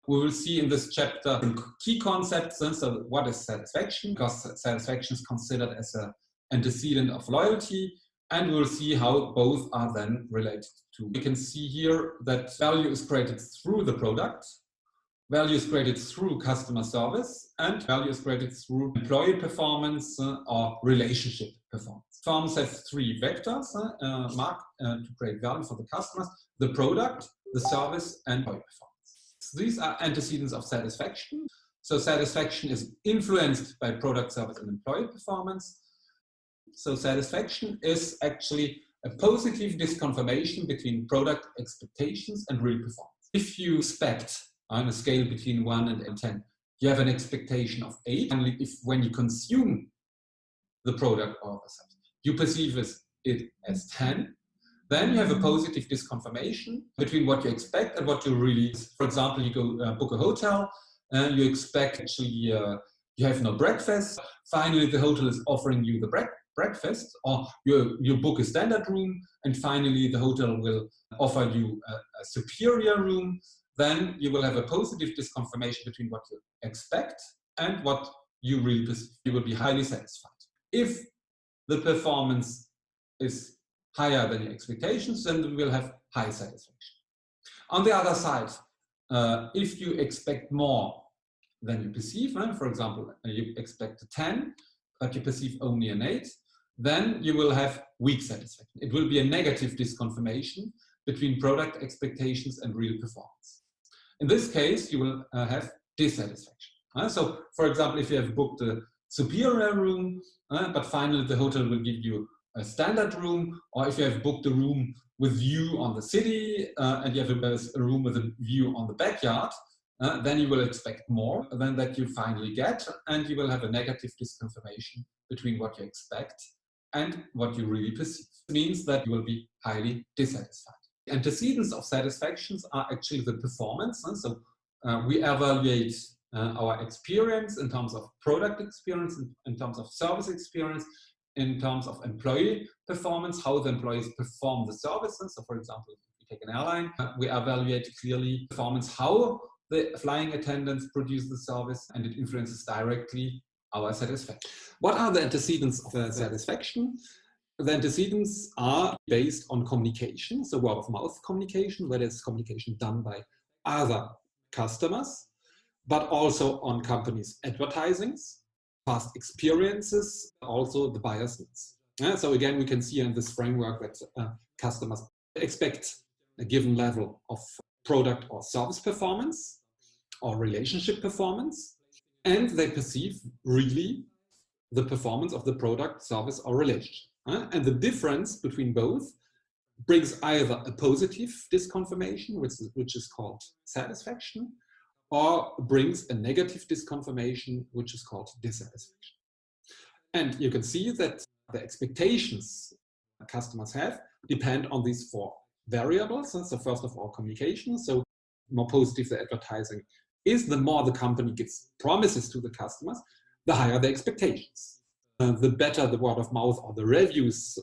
We will see in this chapter key concepts. So what is satisfaction? Because satisfaction is considered as an antecedent of loyalty. And we'll see how both are then related to. We can see here that value is created through the product, value is created through customer service, and value is created through employee performance or relationship performance. Performance has three vectors marked to create value for the customers: the product, the service, and employee performance. These are antecedents of satisfaction. So satisfaction is influenced by product, service, and employee performance. So satisfaction is actually a positive disconfirmation between product expectations and real performance. If you expect on a scale between 1 and 10, you have an expectation of 8. And if when you consume the product or the service, you perceive it as 10, then you have a positive disconfirmation between what you expect and what you really. For example, you go book a hotel, and you expect actually you have no breakfast. Finally, the hotel is offering you the breakfast, or you book a standard room, and finally the hotel will offer you a superior room. Then you will have a positive disconfirmation between what you expect and what you really perceive. You will be highly satisfied. If the performance is higher than your expectations, then you will have high satisfaction. On the other side, if you expect more than you perceive, for example, you expect a 10, but you perceive only an 8, then you will have weak satisfaction. It will be a negative disconfirmation between product expectations and real performance. In this case, you will have dissatisfaction. So, for example, if you have booked a superior room, but finally the hotel will give you a standard room, or if you have booked a room with view on the city and you have a room with a view on the backyard, then you will expect more than that you finally get, and you will have a negative disconfirmation between what you expect and what you really perceive. It means that you will be highly dissatisfied. Antecedents of satisfactions are actually the performance. So we evaluate our experience in terms of product experience, in terms of service experience, in terms of employee performance, how the employees perform the services. So for example, if we take an airline, we evaluate clearly performance, how the flying attendants produce the service, and it influences directly our satisfaction. What are the antecedents of satisfaction? The antecedents are based on communication, so word-of-mouth communication, that is communication done by other customers, but also on companies' advertisings, past experiences, also the buyer's needs. So again, we can see in this framework that customers expect a given level of product or service performance or relationship performance, and they perceive really the performance of the product, service, or relationship. And the difference between both brings either a positive disconfirmation, which is called satisfaction, or brings a negative disconfirmation, which is called dissatisfaction. And you can see that the expectations customers have depend on these four variables. So first of all, communication. So the more positive the advertising is, the more the company gives promises to the customers, the higher the expectations. The better the word of mouth or the reviews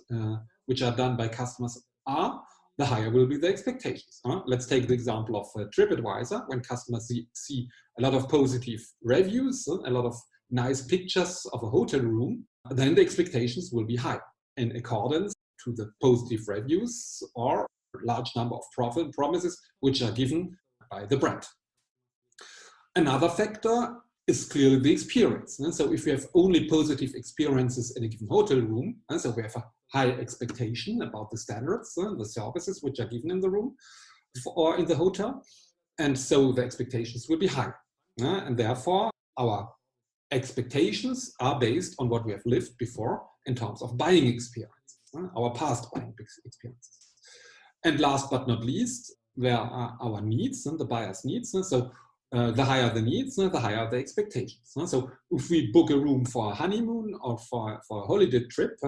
which are done by customers are, the higher will be the expectations. Let's take the example of TripAdvisor. When customers see a lot of positive reviews, a lot of nice pictures of a hotel room, then the expectations will be high in accordance to the positive reviews or large number of promises which are given by the brand. Another factor is clearly the experience. So if we have only positive experiences in a given hotel room, so we have a high expectation about the standards, the services which are given in the room or in the hotel, and so the expectations will be high. And therefore, our expectations are based on what we have lived before in terms of buying experience, our past buying experiences. And last but not least, there are our needs and the buyer's needs. So the higher the needs, the higher the expectations. So if we book a room for a honeymoon or for a holiday trip,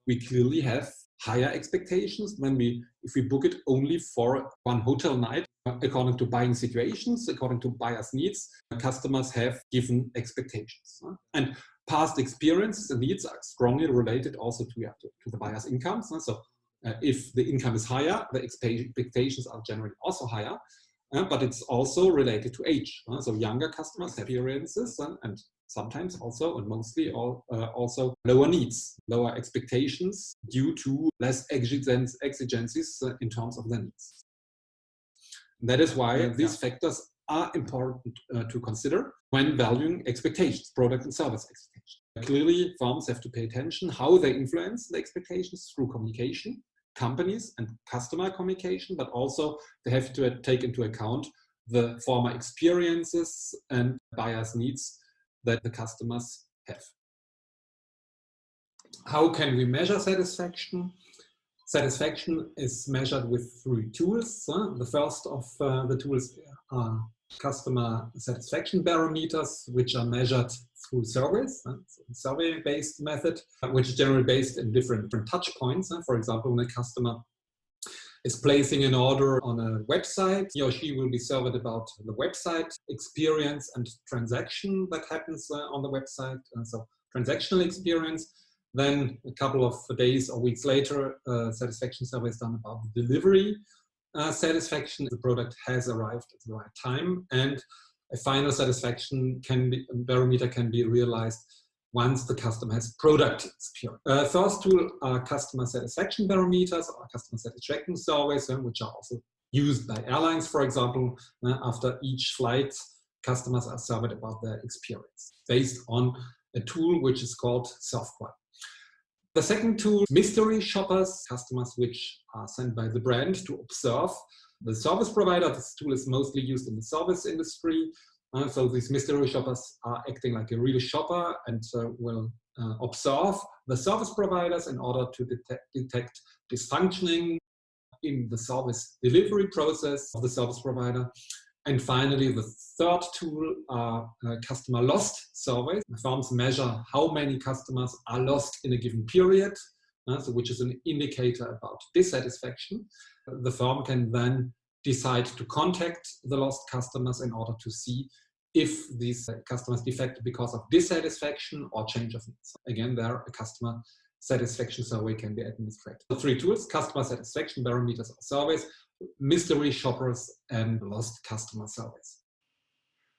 we clearly have higher expectations than if we book it only for one hotel night. According to buying situations, according to buyer's needs, customers have given expectations. And past experiences and needs are strongly related also to the buyer's incomes. So if the income is higher, the expectations are generally also higher. but it's also related to age. So younger customers have experiences and sometimes also, and mostly also lower needs, lower expectations due to less exigencies in terms of their needs. That is why these factors are important to consider when valuing expectations, product and service expectations. Clearly, firms have to pay attention how they influence the expectations through communication, companies and customer communication, but also they have to take into account the former experiences and buyers' needs that the customers have. How can we measure satisfaction? Satisfaction is measured with 3 tools. The first of the tools are customer satisfaction barometers, which are measured through surveys. It's a survey-based method, which is generally based in different touch points. For example, when a customer is placing an order on a website, he or she will be surveyed about the website experience and transaction that happens on the website. So transactional experience. Then a couple of days or weeks later, satisfaction survey is done about the delivery satisfaction. The product has arrived at the right time, and a final satisfaction barometer can be realized once the customer has product experience. First tool are customer satisfaction barometers or customer satisfaction surveys, which are also used by airlines, for example. After each flight, customers are surveyed about their experience based on a tool which is called SurfQual. The second tool, mystery shoppers, customers which are sent by the brand to observe the service provider. This tool is mostly used in the service industry. So these mystery shoppers are acting like a real shopper and will observe the service providers in order to detect dysfunctioning in the service delivery process of the service provider. And finally, the third tool are customer lost surveys. The firms measure how many customers are lost in a given period, which is an indicator about dissatisfaction. The firm can then decide to contact the lost customers in order to see if these customers defect because of dissatisfaction or change of needs. Again, there a customer satisfaction survey can be administered. The 3 tools, customer satisfaction barometers or surveys, mystery shoppers, and lost customer surveys.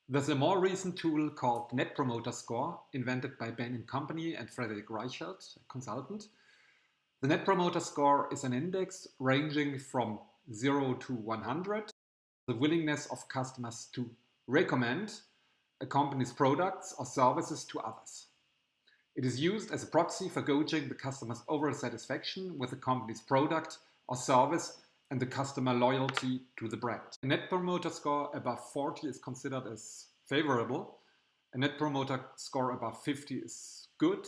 There's a more recent tool called Net Promoter Score, invented by Bain & Company and Frederick Reichelt, a consultant. The Net Promoter Score is an index ranging from 0 to 100, the willingness of customers to recommend a company's products or services to others. It is used as a proxy for gauging the customer's overall satisfaction with the company's product or service and the customer loyalty to the brand. A Net Promoter Score above 40 is considered as favorable. A Net Promoter Score above 50 is good.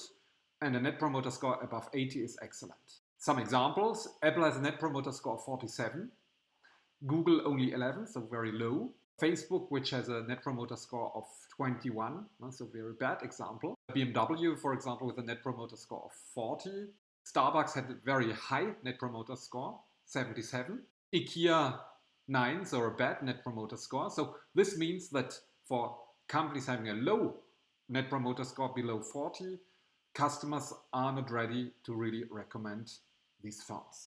And a Net Promoter Score above 80 is excellent. Some examples: Apple has a Net Promoter Score of 47. Google only 11, so very low. Facebook, which has a Net Promoter Score of 21, so very bad example. BMW, for example, with a Net Promoter Score of 40. Starbucks had a very high Net Promoter Score, 77. IKEA 9, so a bad Net Promoter Score. So this means that for companies having a low Net Promoter Score below 40, customers are not ready to really recommend these firms.